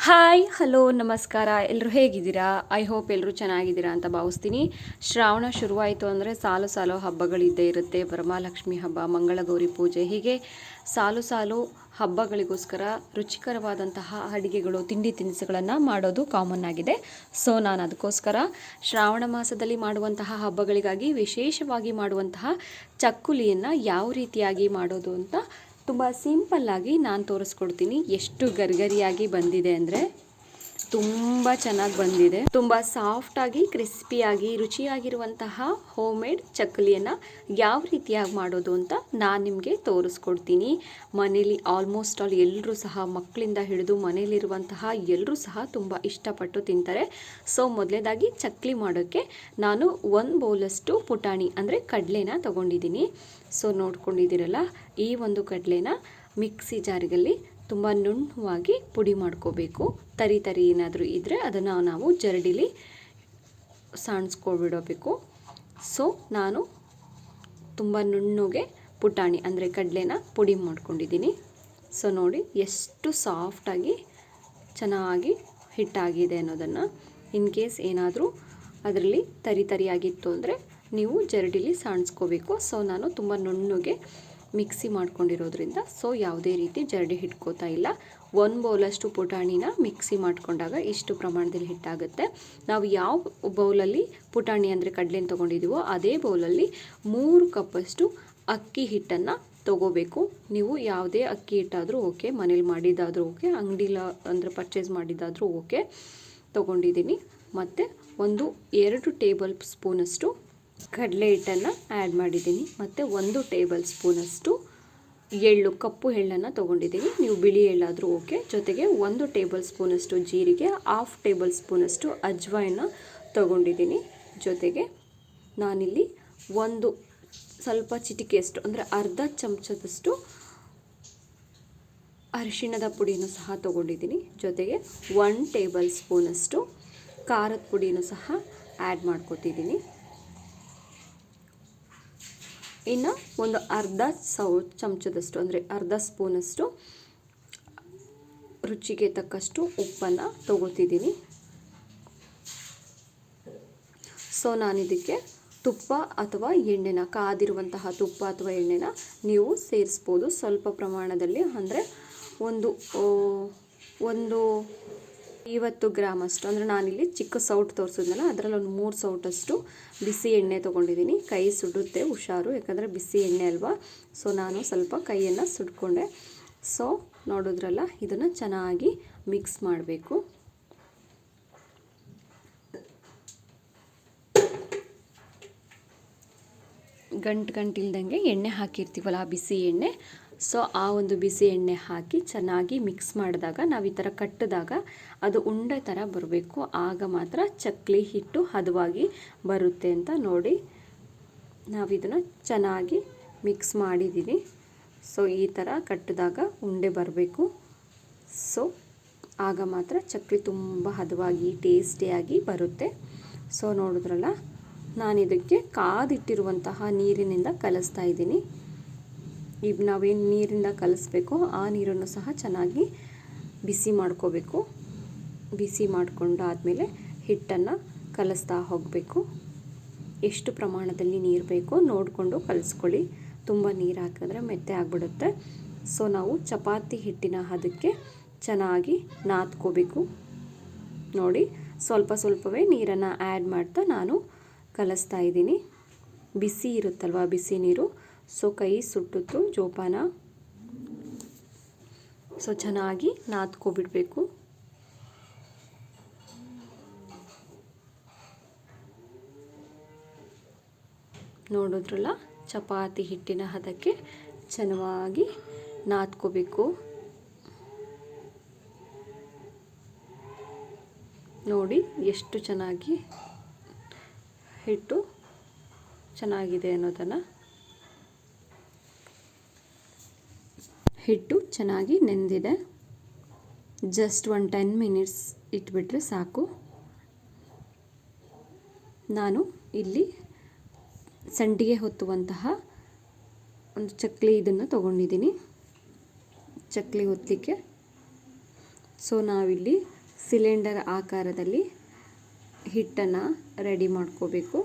Hi hello ನಮಸ್ಕಾರ. ಎಲ್ಲರೂ ಹೇಗಿದ್ದೀರಾ? ಐ ಹೋಪ್ ಎಲ್ಲರೂ ಚೆನ್ನಾಗಿದ್ದೀರಾ ಅಂತ ಭಾವಿಸ್ತೀನಿ. ಶ್ರಾವಣ ಶುರುವಾಯಿತು ಅಂದರೆ ಸಾಲು ಸಾಲು ಹಬ್ಬಗಳಿದ್ದೇ ಇರುತ್ತೆ. ವರಮಹಾಲಕ್ಷ್ಮಿ ಹಬ್ಬ, ಮಂಗಳಗೌರಿ ಪೂಜೆ, ಹೀಗೆ ಸಾಲು ಸಾಲು ಹಬ್ಬಗಳಿಗೋಸ್ಕರ ರುಚಿಕರವಾದಂತಹ ಅಡುಗೆಗಳು, ತಿಂಡಿ ತಿನಿಸುಗಳನ್ನು ಮಾಡೋದು ಕಾಮನ್ ಆಗಿದೆ. ಸೊ ನಾನು ಅದಕ್ಕೋಸ್ಕರ ಶ್ರಾವಣ ಮಾಸದಲ್ಲಿ ಮಾಡುವಂತಹ ಹಬ್ಬಗಳಿಗಾಗಿ ವಿಶೇಷವಾಗಿ ಮಾಡುವಂತಹ ಚಕ್ಕುಲಿಯನ್ನು ಯಾವ ರೀತಿಯಾಗಿ ಮಾಡೋದು ಅಂತ ತುಂಬ ಸಿಂಪಲ್ಲಾಗಿ ನಾನು ತೋರಿಸ್ಕೊಡ್ತೀನಿ. ಎಷ್ಟು ಗರಿಗರಿಯಾಗಿ ಬಂದಿದೆ ಅಂದರೆ ತುಂಬ ಚೆನ್ನಾಗಿ ಬಂದಿದೆ. ತುಂಬ ಸಾಫ್ಟಾಗಿ, ಕ್ರಿಸ್ಪಿಯಾಗಿ, ರುಚಿಯಾಗಿರುವಂತಹ ಹೋಮ್ ಮೇಡ್ ಚಕ್ಕಲಿಯನ್ನು ಯಾವ ರೀತಿಯಾಗಿ ಮಾಡೋದು ಅಂತ ನಾನು ನಿಮಗೆ ತೋರಿಸ್ಕೊಡ್ತೀನಿ. ಮನೇಲಿ ಆಲ್ಮೋಸ್ಟ್ ಆಲ್ ಎಲ್ಲರೂ ಸಹ, ಮಕ್ಕಳಿಂದ ಹಿಡಿದು ಮನೇಲಿರುವಂತಹ ಎಲ್ಲರೂ ಸಹ ತುಂಬ ಇಷ್ಟಪಟ್ಟು ತಿಂತಾರೆ. ಸೊ ಮೊದಲನೇದಾಗಿ ಚಕ್ಕಲಿ ಮಾಡೋಕ್ಕೆ ನಾನು 1 ಬೌಲಷ್ಟು ಪುಟಾಣಿ ಅಂದರೆ ಕಡಲೆನ ತೊಗೊಂಡಿದ್ದೀನಿ. ಸೊ ನೋಡ್ಕೊಂಡಿದ್ದೀರಲ್ಲ, ಈ ಒಂದು ಕಡಲೆನ ಮಿಕ್ಸಿ ಜಾರಿಗಲ್ಲಿ ತುಂಬ ನುಣ್ಣವಾಗಿ ಪುಡಿ ಮಾಡ್ಕೋಬೇಕು. ತರಿ ತರಿ ಏನಾದರೂ ಇದ್ದರೆ ಅದನ್ನು ನಾವು ಜರಡಿಲಿ ಸಾಣಿಸ್ಕೊಬಿಡಬೇಕು. ಸೊ ನಾನು ತುಂಬ ನುಣ್ಣಗೆ ಪುಟಾಣಿ ಅಂದರೆ ಕಡಲೆನ ಪುಡಿ ಮಾಡ್ಕೊಂಡಿದ್ದೀನಿ. ಸೊ ನೋಡಿ ಎಷ್ಟು ಸಾಫ್ಟಾಗಿ ಚೆನ್ನಾಗಿ ಹಿಟ್ಟಾಗಿದೆ ಅನ್ನೋದನ್ನು. ಇನ್ ಕೇಸ್ ಏನಾದರೂ ಅದರಲ್ಲಿ ತರಿ ತರಿಯಾಗಿತ್ತು ಅಂದರೆ ನೀವು ಜರಡಿಲಿ ಸಾಣಿಸ್ಕೋಬೇಕು. ಸೊ ನಾನು ತುಂಬ ನುಣ್ಣಗೆ ಮಿಕ್ಸಿ ಮಾಡ್ಕೊಂಡಿರೋದ್ರಿಂದ ಸೊ ಯಾವುದೇ ರೀತಿ ಜರಡಿ ಹಿಡ್ಕೋತಾ ಇಲ್ಲ. 1 ಬೌಲಷ್ಟು ಪುಟಾಣಿನ ಮಿಕ್ಸಿ ಮಾಡ್ಕೊಂಡಾಗ ಇಷ್ಟು ಪ್ರಮಾಣದಲ್ಲಿ ಹಿಟ್ಟಾಗುತ್ತೆ. ನಾವು ಯಾವ ಬೌಲಲ್ಲಿ ಪುಟಾಣಿ ಅಂದರೆ ಕಡಲೆನ ತೊಗೊಂಡಿದ್ದೀವೋ ಅದೇ ಬೌಲಲ್ಲಿ 3 ಕಪ್ಪಷ್ಟು ಅಕ್ಕಿ ಹಿಟ್ಟನ್ನು ತೊಗೋಬೇಕು. ನೀವು ಯಾವುದೇ ಅಕ್ಕಿ ಹಿಟ್ಟಾದರೂ ಓಕೆ, ಮನೇಲಿ ಮಾಡಿದ್ದಾದರೂ ಓಕೆ, ಅಂಗಡಿಲ ಅಂದರೆ ಪರ್ಚೇಸ್ ಮಾಡಿದ್ದಾದರೂ ಓಕೆ ತೊಗೊಂಡಿದ್ದೀನಿ. ಮತ್ತು 2 ಟೇಬಲ್ ಸ್ಪೂನಷ್ಟು ಕಡಲೆ ಹಿಟ್ಟನ್ನು ಆ್ಯಡ್ ಮಾಡಿದ್ದೀನಿ. ಮತ್ತು 1 ಟೇಬಲ್ ಸ್ಪೂನಷ್ಟು ಎಳ್ಳು, ಕಪ್ಪು ಎಳ್ಳನ್ನು ತೊಗೊಂಡಿದ್ದೀನಿ. ನೀವು ಬಿಳಿ ಎಳ್ಳಾದರೂ ಓಕೆ. ಜೊತೆಗೆ 1 ಟೇಬಲ್ ಸ್ಪೂನಷ್ಟು ಜೀರಿಗೆ, 1/2 ಟೇಬಲ್ ಸ್ಪೂನಷ್ಟು ಅಜ್ವಾಯಿನ ತೊಗೊಂಡಿದ್ದೀನಿ. ಜೊತೆಗೆ ನಾನಿಲ್ಲಿ ಒಂದು ಸ್ವಲ್ಪ ಚಿಟಿಕೆಯಷ್ಟು ಅಂದರೆ ಅರ್ಧ ಚಮಚದಷ್ಟು ಅರಿಶಿಣದ ಪುಡಿನೂ ಸಹ ತೊಗೊಂಡಿದ್ದೀನಿ. ಜೊತೆಗೆ 1 ಟೇಬಲ್ ಸ್ಪೂನಷ್ಟು ಖಾರದ ಪುಡಿನೂ ಸಹ ಆ್ಯಡ್ ಮಾಡ್ಕೊತಿದ್ದೀನಿ. ಇನ್ನು ಒಂದು ಅರ್ಧ ಚಮಚದಷ್ಟು ಅಂದರೆ ಅರ್ಧ ಸ್ಪೂನಷ್ಟು ರುಚಿಗೆ ತಕ್ಕಷ್ಟು ಉಪ್ಪನ್ನು ತೊಗೋತಿದ್ದೀನಿ. ಸೊ ನಾನಿದಕ್ಕೆ ತುಪ್ಪ ಅಥವಾ ಎಣ್ಣೆನ, ಕಾದಿರುವಂತಹ ತುಪ್ಪ ಅಥವಾ ಎಣ್ಣೆನ ನೀವು ಸೇರಿಸ್ಬೋದು ಸ್ವಲ್ಪ ಪ್ರಮಾಣದಲ್ಲಿ. ಅಂದರೆ ಒಂದು 50 ಗ್ರಾಮ್ ಅಷ್ಟು, ಅಂದರೆ ನಾನಿಲ್ಲಿ ಚಿಕ್ಕ ಸೌಟು ತೋರಿಸಿದ್ನಲ್ಲ ಅದರಲ್ಲಿ ಒಂದು 3 ಸೌಟಷ್ಟು ಬಿಸಿ ಎಣ್ಣೆ ತೊಗೊಂಡಿದ್ದೀನಿ. ಕೈ ಸುಡುತ್ತೆ, ಹುಷಾರು, ಯಾಕಂದರೆ ಬಿಸಿ ಎಣ್ಣೆ ಅಲ್ವಾ. ಸೊ ನಾನು ಸ್ವಲ್ಪ ಕೈಯನ್ನು ಸುಟ್ಕೊಂಡೆ. ಸೊ ನೋಡಿದ್ರಲ್ಲ, ಇದನ್ನು ಚೆನ್ನಾಗಿ ಮಿಕ್ಸ್ ಮಾಡಬೇಕು. ಗಂಟಿಲ್ದಂಗೆ ಎಣ್ಣೆ ಹಾಕಿರ್ತೀವಲ್ಲ, ಆ ಬಿಸಿ ಎಣ್ಣೆ, ಸೊ ಆ ಒಂದು ಬಿಸಿ ಎಣ್ಣೆ ಹಾಕಿ ಚೆನ್ನಾಗಿ ಮಿಕ್ಸ್ ಮಾಡಿದಾಗ, ನಾವು ಈ ಥರ ಕಟ್ಟಿದಾಗ ಅದು ಉಂಡೆ ಥರ ಬರಬೇಕು. ಆಗ ಮಾತ್ರ ಚಕ್ಕಲಿ ಹಿಟ್ಟು ಹದವಾಗಿ ಬರುತ್ತೆ ಅಂತ ನೋಡಿ. ನಾವಿದನ್ನು ಚೆನ್ನಾಗಿ ಮಿಕ್ಸ್ ಮಾಡಿದ್ದೀವಿ. ಸೊ ಈ ಥರ ಕಟ್ಟಿದಾಗ ಉಂಡೆ ಬರಬೇಕು. ಸೊ ಆಗ ಮಾತ್ರ ಚಕ್ಕಲಿ ತುಂಬ ಹದವಾಗಿ ಟೇಸ್ಟಿಯಾಗಿ ಬರುತ್ತೆ. ಸೊ ನೋಡಿದ್ರಲ್ಲ, ನಾನಿದಕ್ಕೆ ಕಾದಿಟ್ಟಿರುವಂತಹ ನೀರಿನಿಂದ ಕಲಿಸ್ತಾ ಇದ್ದೀನಿ. ಈಗ ನಾವೇನು ನೀರಿಂದ ಕಲಿಸ್ಬೇಕೋ ಆ ನೀರನ್ನು ಸಹ ಚೆನ್ನಾಗಿ ಬಿಸಿ ಮಾಡ್ಕೋಬೇಕು. ಬಿಸಿ ಮಾಡಿಕೊಂಡಾದಮೇಲೆ ಹಿಟ್ಟನ್ನು ಕಲಿಸ್ತಾ ಹೋಗಬೇಕು. ಎಷ್ಟು ಪ್ರಮಾಣದಲ್ಲಿ ನೀರು ಬೇಕೋ ನೋಡಿಕೊಂಡು ಕಲಿಸ್ಕೊಳ್ಳಿ. ತುಂಬ ನೀರು ಹಾಕಿದ್ರೆ ಮೆತ್ತೆ ಆಗಿಬಿಡುತ್ತೆ. ಸೊ ನಾವು ಚಪಾತಿ ಹಿಟ್ಟಿನ ಹದಕ್ಕೆ ಚೆನ್ನಾಗಿ ನಾದ್ಕೋಬೇಕು. ನೋಡಿ, ಸ್ವಲ್ಪ ಸ್ವಲ್ಪವೇ ನೀರನ್ನು ಆ್ಯಡ್ ಮಾಡ್ತಾ ನಾನು ಕಲಿಸ್ತಾ ಇದ್ದೀನಿ. ಬಿಸಿ ಇರುತ್ತಲ್ವ, ಬಿಸಿ ನೀರು. ಸೊ ಕೈ ಸುಟ್ಟಿತ್ತು ಜೋಪಾನ. ಸೊ ಚೆನ್ನಾಗಿ ನಾದ್ಕೊಬಿಡಬೇಕು. ನೋಡಿದ್ರಲ್ಲ, ಚಪಾತಿ ಹಿಟ್ಟಿನ ಹದಕ್ಕೆ ಚೆನ್ನಾಗಿ ನಾದ್ಕೋಬೇಕು. ನೋಡಿ ಎಷ್ಟು ಚೆನ್ನಾಗಿ ಹಿಟ್ಟು ಚೆನ್ನಾಗಿದೆ ಅನ್ನೋದನ್ನು. ಹಿಟ್ಟು ಚೆನ್ನಾಗಿ ನೆಂದಿದೆ. ಜಸ್ಟ್ ಒಂದು 10 ಮಿನಿಟ್ಸ್ ಇಟ್ಬಿಟ್ರೆ ಸಾಕು. ನಾನು ಇಲ್ಲಿ ಸಂಡಿಗೆ ಹೊತ್ತುವಂತಹ ಒಂದು ಚಕ್ಕಲಿ ಇದನ್ನು ತೊಗೊಂಡಿದ್ದೀನಿ. ಚಕ್ಕಲಿ ಹೊತ್ತಲಿಕ್ಕೆ ಸೊ ನಾವಿಲ್ಲಿ ಸಿಲಿಂಡರ್ ಆಕಾರದಲ್ಲಿ ಹಿಟ್ಟನ್ನು ರೆಡಿ ಮಾಡ್ಕೋಬೇಕು.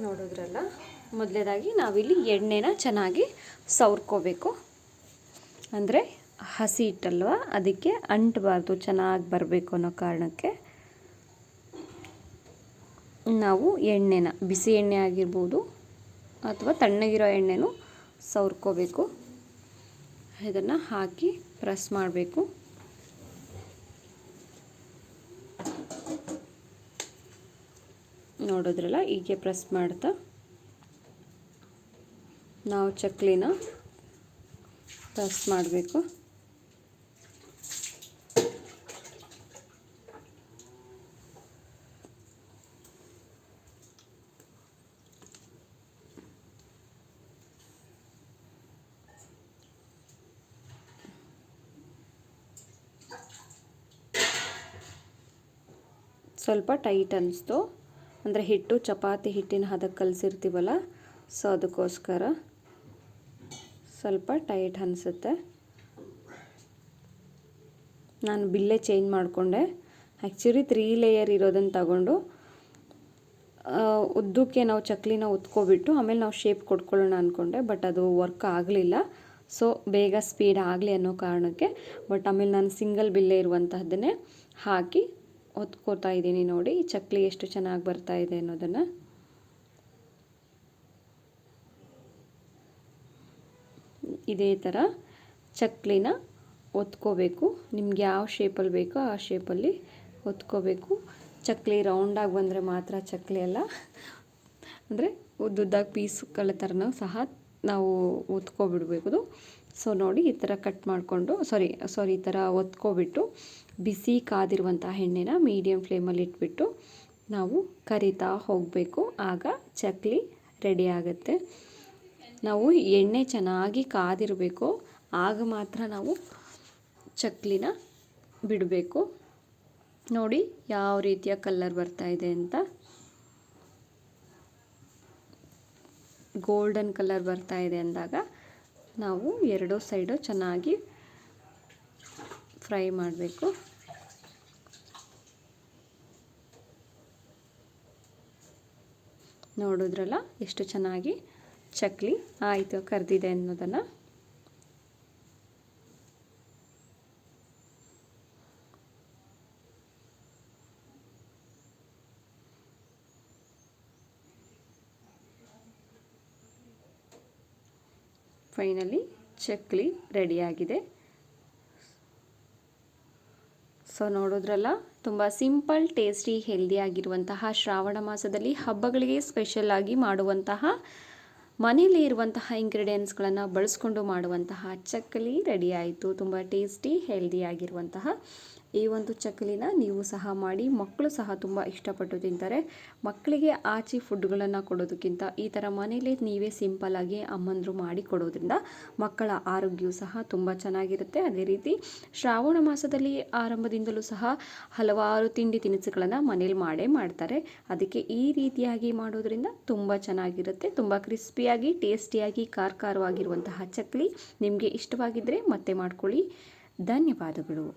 ನೋಡಿದ್ರಲ್ಲ, ಮೊದಲನೇದಾಗಿ ನಾವಿಲ್ಲಿ ಎಣ್ಣೆನ ಚೆನ್ನಾಗಿ ಸವರ್ಕೋಬೇಕು. ಅಂದರೆ ಹಸಿ ಹಿಟ್ಟಲ್ವ, ಅದಕ್ಕೆ ಅಂಟಬಾರ್ದು, ಚೆನ್ನಾಗಿ ಬರಬೇಕು ಅನ್ನೋ ಕಾರಣಕ್ಕೆ ನಾವು ಎಣ್ಣೆನ, ಬಿಸಿ ಎಣ್ಣೆ ಆಗಿರ್ಬೋದು ಅಥವಾ ತಣ್ಣಗಿರೋ ಎಣ್ಣೆನೂ ಸವರ್ಕೋಬೇಕು. ಇದನ್ನು ಹಾಕಿ ಪ್ರೆಸ್ ಮಾಡಬೇಕು. ನೋಡಿದ್ರಲ್ಲ, ಹೀಗೆ ಪ್ರೆಸ್ ಮಾಡ್ತಾ ನಾವು ಚಕ್ಲಿನ ಪ್ರೆಸ್ ಮಾಡಬೇಕು. ಸ್ವಲ್ಪ ಟೈಟ್ ಅನ್ನಿಸ್ತು, ಅಂದರೆ ಹಿಟ್ಟು ಚಪಾತಿ ಹಿಟ್ಟಿನ ಹದಕ್ಕೆ ಕಲಸಿರ್ತೀವಲ್ಲ, ಸೊ ಅದಕ್ಕೋಸ್ಕರ ಸ್ವಲ್ಪ ಟೈಟ್ ಅನಿಸುತ್ತೆ. ನಾನು ಬಿಲ್ಲೆ ಚೇಂಜ್ ಮಾಡಿಕೊಂಡೆ. ಆ್ಯಕ್ಚುಲಿ 3 ಲೇಯರ್ ಇರೋದನ್ನು ತಗೊಂಡು ಉದ್ದಕ್ಕೆ ನಾವು ಚಕ್ಲಿನ ಉತ್ಕೊಬಿಟ್ಟು ಆಮೇಲೆ ನಾವು ಶೇಪ್ ಕೊಟ್ಕೊಳ್ಳೋಣ ಅಂದ್ಕೊಂಡೆ, ಬಟ್ ಅದು ವರ್ಕ್ ಆಗಲಿಲ್ಲ. ಸೊ ಬೇಗ ಸ್ಪೀಡ್ ಆಗಲಿ ಅನ್ನೋ ಕಾರಣಕ್ಕೆ, ಬಟ್ ಆಮೇಲೆ ನಾನು ಸಿಂಗಲ್ ಬಿಲ್ಲೆ ಇರುವಂತಹದ್ದನ್ನೇ ಹಾಕಿ ಹೊತ್ಕೋತಾ ಇದ್ದೀನಿ. ನೋಡಿ ಚಕ್ಲಿ ಎಷ್ಟು ಚೆನ್ನಾಗಿ ಬರ್ತಾ ಇದೆ ಅನ್ನೋದನ್ನು. ಇದೇ ಥರ ಚಕ್ಲಿನ ಒತ್ಕೋಬೇಕು. ನಿಮ್ಗೆ ಯಾವ ಶೇಪಲ್ಲಿ ಬೇಕೋ ಆ ಶೇಪಲ್ಲಿ ಒತ್ಕೋಬೇಕು. ಚಕ್ಲಿ ರೌಂಡಾಗಿ ಬಂದರೆ ಮಾತ್ರ ಚಕ್ಲಿ ಅಲ್ಲ, ಅಂದರೆ ಉದ್ದುದ್ದಾಗಿ ಪೀಸ್ಗಳ ಥರನೂ ಸಹ ನಾವು ಒತ್ಕೊಬಿಡ್ಬೇಕು. ಸೊ ನೋಡಿ, ಈ ಥರ ಕಟ್ ಮಾಡಿಕೊಂಡು ಈ ಥರ ಒತ್ಕೊಬಿಟ್ಟು ಬಿಸಿ ಕಾದಿರುವಂಥ ಎಣ್ಣೆನ ಮೀಡಿಯಮ್ ಫ್ಲೇಮಲ್ಲಿ ಇಟ್ಬಿಟ್ಟು ನಾವು ಕರಿತಾ ಹೋಗಬೇಕು. ಆಗ ಚಕ್ಲಿ ರೆಡಿ ಆಗುತ್ತೆ. ನಾವು ಎಣ್ಣೆ ಚೆನ್ನಾಗಿ ಕಾದಿರಬೇಕು, ಆಗ ಮಾತ್ರ ನಾವು ಚಕ್ಲಿನ ಬಿಡಬೇಕು. ನೋಡಿ ಯಾವ ರೀತಿಯ ಕಲರ್ ಬರ್ತಾ ಇದೆ ಅಂತ. ಗೋಲ್ಡನ್ ಕಲರ್ ಬರ್ತಾ ಇದೆ ಅಂದಾಗ ನಾವು ಎರಡೂ ಸೈಡು ಚೆನ್ನಾಗಿ ಫ್ರೈ ಮಾಡಬೇಕು. ನೋಡಿದ್ರಲ್ಲ ಎಷ್ಟು ಚೆನ್ನಾಗಿ ಚಕ್ಲಿ ಆಯಿತು, ಕರೆದಿದೆ ಅನ್ನೋದನ್ನು. ಫೈನಲಿ ಚಕ್ಲಿ ರೆಡಿಯಾಗಿದೆ. ಸೊ ನೋಡಿದ್ರಲ್ಲ, ತುಂಬ ಸಿಂಪಲ್, ಟೇಸ್ಟಿ, ಹೆಲ್ದಿಯಾಗಿರುವಂತಹ ಶ್ರಾವಣ ಮಾಸದಲ್ಲಿ ಹಬ್ಬಗಳಿಗೆ ಸ್ಪೆಷಲ್ ಆಗಿ ಮಾಡುವಂತಹ, ಮನೆಯಲ್ಲೇ ಇರುವಂತಹ ಇಂಗ್ರೀಡಿಯೆಂಟ್ಸ್ಗಳನ್ನು ಬಳಸ್ಕೊಂಡು ಮಾಡುವಂತಹ ಚಕ್ಕಲಿ ರೆಡಿ ಆಯಿತು. ತುಂಬ ಟೇಸ್ಟಿ, ಹೆಲ್ದಿಯಾಗಿರುವಂತಹ ಈ ಒಂದು ಚಕ್ಕಲಿನ ನೀವು ಸಹ ಮಾಡಿ, ಮಕ್ಕಳು ಸಹ ತುಂಬ ಇಷ್ಟಪಟ್ಟು ತಿಂತಾರೆ. ಮಕ್ಕಳಿಗೆ ಆಚೆ ಫುಡ್ಗಳನ್ನು ಕೊಡೋದಕ್ಕಿಂತ ಈ ಥರ ಮನೇಲಿ ನೀವೇ ಸಿಂಪಲ್ಲಾಗಿ ಅಮ್ಮಂದರು ಮಾಡಿ ಕೊಡೋದ್ರಿಂದ ಮಕ್ಕಳ ಆರೋಗ್ಯವು ಸಹ ತುಂಬ ಚೆನ್ನಾಗಿರುತ್ತೆ. ಅದೇ ರೀತಿ ಶ್ರಾವಣ ಮಾಸದಲ್ಲಿ ಆರಂಭದಿಂದಲೂ ಸಹ ಹಲವಾರು ತಿಂಡಿ ತಿನಿಸುಗಳನ್ನು ಮನೇಲಿ ಮಾಡೇ ಮಾಡ್ತಾರೆ. ಅದಕ್ಕೆ ಈ ರೀತಿಯಾಗಿ ಮಾಡೋದ್ರಿಂದ ತುಂಬ ಚೆನ್ನಾಗಿರುತ್ತೆ. ತುಂಬ ಕ್ರಿಸ್ಪಿಯಾಗಿ, ಟೇಸ್ಟಿಯಾಗಿ, ಖಾರವಾಗಿರುವಂತಹ ಚಕ್ಕಲಿ ನಿಮಗೆ ಇಷ್ಟವಾಗಿದ್ದರೆ ಮತ್ತೆ ಮಾಡ್ಕೊಳ್ಳಿ. ಧನ್ಯವಾದಗಳು.